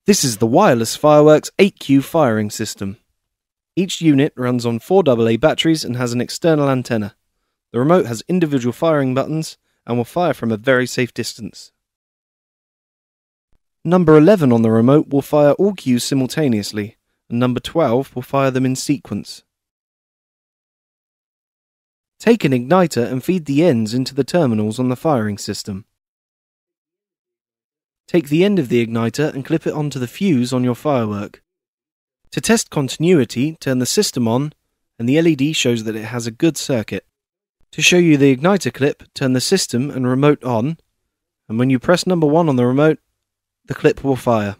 This is the wireless fireworks 8Q firing system. Each unit runs on 4 AA batteries and has an external antenna. The remote has individual firing buttons and will fire from a very safe distance. Number 11 on the remote will fire all cues simultaneously, and number 12 will fire them in sequence. Take an igniter and feed the ends into the terminals on the firing system. Take the end of the igniter and clip it onto the fuse on your firework. To test continuity, turn the system on, and the LED shows that it has a good circuit. To show you the igniter clip, turn the system and remote on, and when you press number 1 on the remote, the clip will fire.